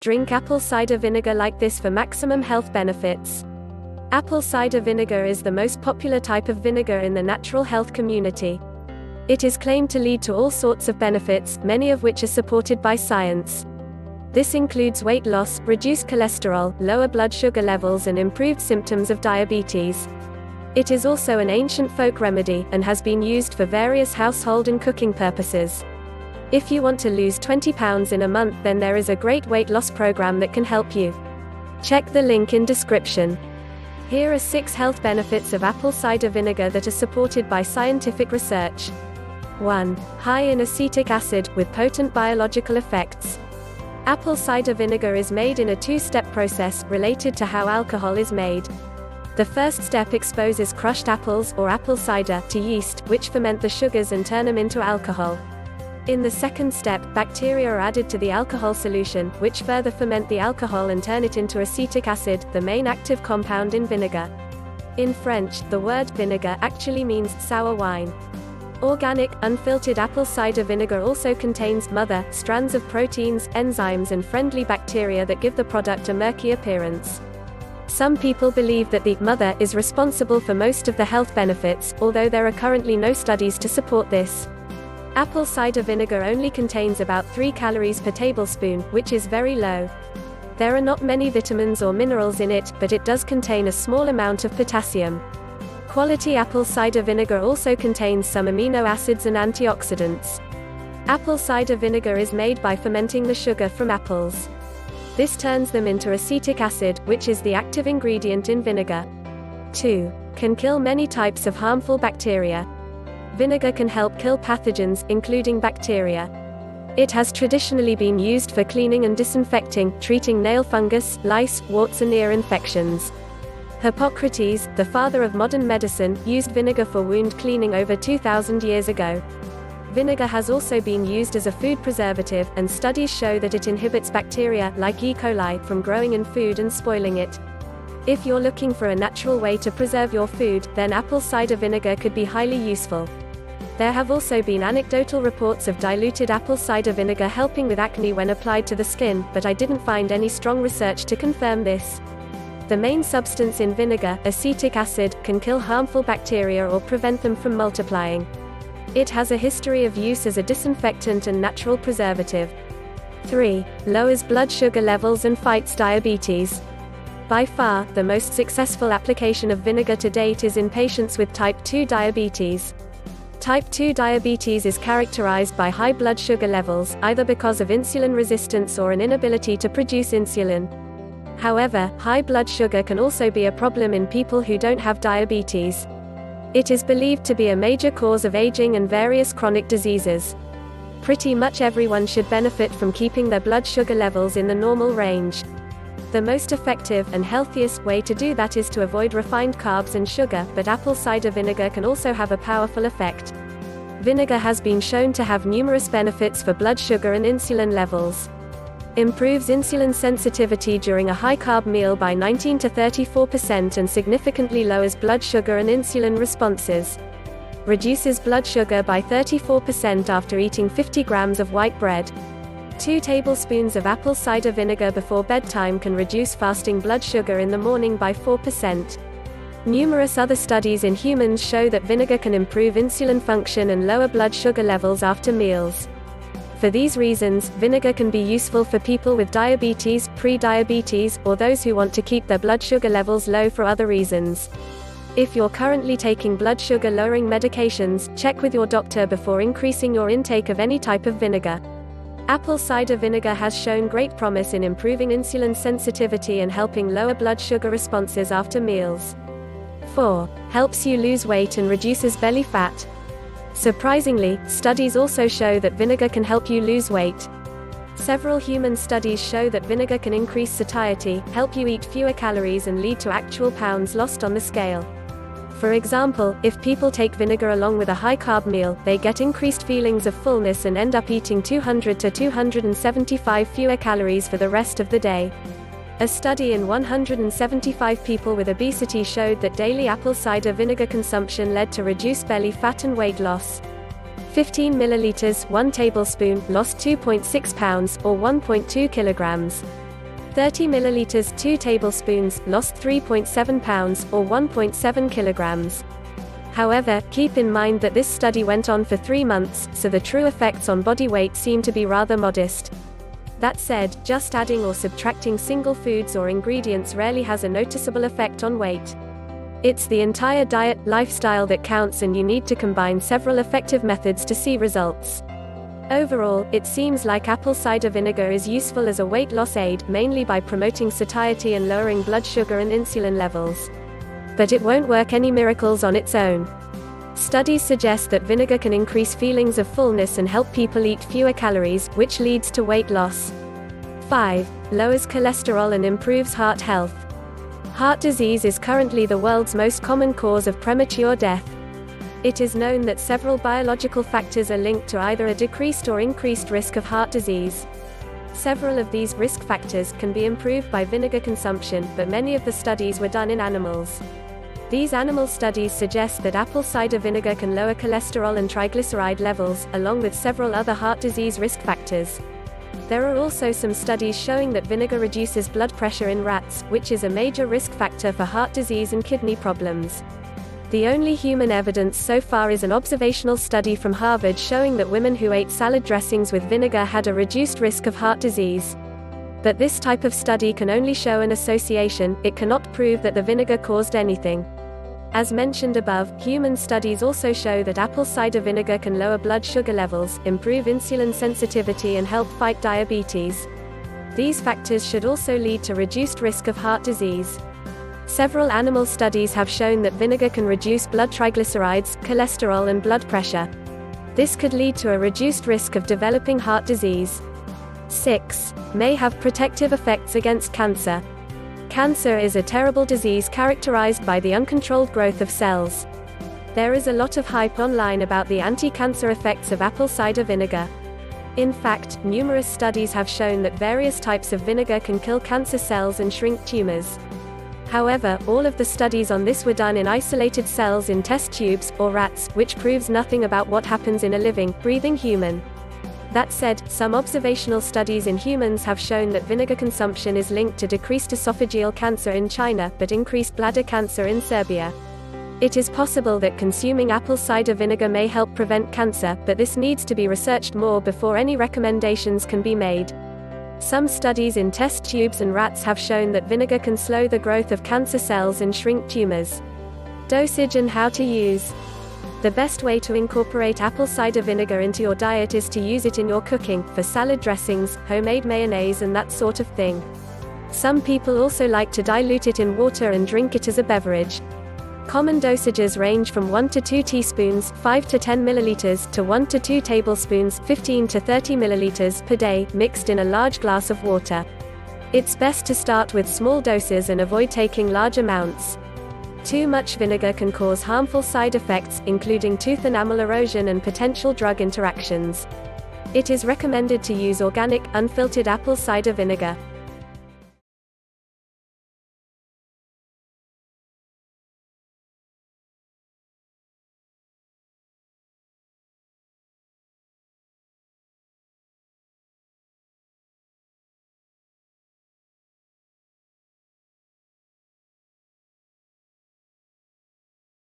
Drink apple cider vinegar like this for maximum health benefits. Apple cider vinegar is the most popular type of vinegar in the natural health community. It is claimed to lead to all sorts of benefits, many of which are supported by science. This includes weight loss, reduced cholesterol, lower blood sugar levels, and improved symptoms of diabetes. It is also an ancient folk remedy, and has been used for various household and cooking purposes. If you want to lose 20 pounds in a month, then there is a great weight loss program that can help you. Check the link in description. Here are 6 health benefits of apple cider vinegar that are supported by scientific research. 1. High in acetic acid, with potent biological effects. Apple cider vinegar is made in a 2-step process, related to how alcohol is made. The first step exposes crushed apples, or apple cider, to yeast, which ferment the sugars and turn them into alcohol. In the second step, bacteria are added to the alcohol solution, which further ferment the alcohol and turn it into acetic acid, the main active compound in vinegar. In French, the word vinegar actually means sour wine. Organic, unfiltered apple cider vinegar also contains mother strands of proteins, enzymes, and friendly bacteria that give the product a murky appearance. Some people believe that the mother is responsible for most of the health benefits, although there are currently no studies to support this. Apple cider vinegar only contains about 3 calories per tablespoon, which is very low. There are not many vitamins or minerals in it, but it does contain a small amount of potassium. Quality apple cider vinegar also contains some amino acids and antioxidants. Apple cider vinegar is made by fermenting the sugar from apples. This turns them into acetic acid, which is the active ingredient in vinegar. 2. Can kill many types of harmful bacteria. Vinegar can help kill pathogens, including bacteria. It has traditionally been used for cleaning and disinfecting, treating nail fungus, lice, warts, and ear infections. Hippocrates, the father of modern medicine, used vinegar for wound cleaning over 2,000 years ago. Vinegar has also been used as a food preservative, and studies show that it inhibits bacteria, like E. coli, from growing in food and spoiling it. If you're looking for a natural way to preserve your food, then apple cider vinegar could be highly useful. There have also been anecdotal reports of diluted apple cider vinegar helping with acne when applied to the skin, but I didn't find any strong research to confirm this. The main substance in vinegar, acetic acid, can kill harmful bacteria or prevent them from multiplying. It has a history of use as a disinfectant and natural preservative. 3. Lowers blood sugar levels and fights diabetes. By far, the most successful application of vinegar to date is in patients with type 2 diabetes. Type 2 diabetes is characterized by high blood sugar levels, either because of insulin resistance or an inability to produce insulin. However, high blood sugar can also be a problem in people who don't have diabetes. It is believed to be a major cause of aging and various chronic diseases. Pretty much everyone should benefit from keeping their blood sugar levels in the normal range. The most effective and healthiest way to do that is to avoid refined carbs and sugar, but apple cider vinegar can also have a powerful effect. Vinegar has been shown to have numerous benefits for blood sugar and insulin levels. Improves insulin sensitivity during a high-carb meal by 19 to 34% and significantly lowers blood sugar and insulin responses. Reduces blood sugar by 34% after eating 50 grams of white bread. 2 tablespoons of apple cider vinegar before bedtime can reduce fasting blood sugar in the morning by 4%. Numerous other studies in humans show that vinegar can improve insulin function and lower blood sugar levels after meals. For these reasons, vinegar can be useful for people with diabetes, pre-diabetes, or those who want to keep their blood sugar levels low for other reasons. If you're currently taking blood sugar lowering medications, check with your doctor before increasing your intake of any type of vinegar. Apple cider vinegar has shown great promise in improving insulin sensitivity and helping lower blood sugar responses after meals. 4. Helps you lose weight and reduces belly fat. Surprisingly, studies also show that vinegar can help you lose weight. Several human studies show that vinegar can increase satiety, help you eat fewer calories, and lead to actual pounds lost on the scale. For example, if people take vinegar along with a high-carb meal, they get increased feelings of fullness and end up eating 200 to 275 fewer calories for the rest of the day. A study in 175 people with obesity showed that daily apple cider vinegar consumption led to reduced belly fat and weight loss. 15 milliliters, 1 tablespoon, lost 2.6 pounds, or 1.2 kilograms. 30 milliliters 2 tablespoons, lost 3.7 pounds, or 1.7 kilograms. However, keep in mind that this study went on for 3 months, so the true effects on body weight seem to be rather modest. That said, just adding or subtracting single foods or ingredients rarely has a noticeable effect on weight. It's the entire diet, lifestyle that counts, and you need to combine several effective methods to see results. Overall, it seems like apple cider vinegar is useful as a weight loss aid, mainly by promoting satiety and lowering blood sugar and insulin levels. But it won't work any miracles on its own. Studies suggest that vinegar can increase feelings of fullness and help people eat fewer calories, which leads to weight loss. 5. Lowers cholesterol and improves heart health. Heart disease is currently the world's most common cause of premature death. It is known that several biological factors are linked to either a decreased or increased risk of heart disease. Several of these risk factors can be improved by vinegar consumption, but many of the studies were done in animals. These animal studies suggest that apple cider vinegar can lower cholesterol and triglyceride levels, along with several other heart disease risk factors. There are also some studies showing that vinegar reduces blood pressure in rats, which is a major risk factor for heart disease and kidney problems. The only human evidence so far is an observational study from Harvard showing that women who ate salad dressings with vinegar had a reduced risk of heart disease. But this type of study can only show an association, it cannot prove that the vinegar caused anything. As mentioned above, human studies also show that apple cider vinegar can lower blood sugar levels, improve insulin sensitivity, and help fight diabetes. These factors should also lead to reduced risk of heart disease. Several animal studies have shown that vinegar can reduce blood triglycerides, cholesterol, and blood pressure. This could lead to a reduced risk of developing heart disease. 6. May have protective effects against cancer. Cancer is a terrible disease characterized by the uncontrolled growth of cells. There is a lot of hype online about the anti-cancer effects of apple cider vinegar. In fact, numerous studies have shown that various types of vinegar can kill cancer cells and shrink tumors. However, all of the studies on this were done in isolated cells in test tubes, or rats, which proves nothing about what happens in a living, breathing human. That said, some observational studies in humans have shown that vinegar consumption is linked to decreased esophageal cancer in China, but increased bladder cancer in Serbia. It is possible that consuming apple cider vinegar may help prevent cancer, but this needs to be researched more before any recommendations can be made. Some studies in test tubes and rats have shown that vinegar can slow the growth of cancer cells and shrink tumors. Dosage and how to use. The best way to incorporate apple cider vinegar into your diet is to use it in your cooking, for salad dressings, homemade mayonnaise, and that sort of thing. Some people also like to dilute it in water and drink it as a beverage. Common dosages range from 1 to 2 teaspoons, 5 to 10 milliliters, to 1 to 2 tablespoons, 15 to 30 milliliters per day, mixed in a large glass of water. It's best to start with small doses and avoid taking large amounts. Too much vinegar can cause harmful side effects, including tooth enamel erosion and potential drug interactions. It is recommended to use organic, unfiltered apple cider vinegar.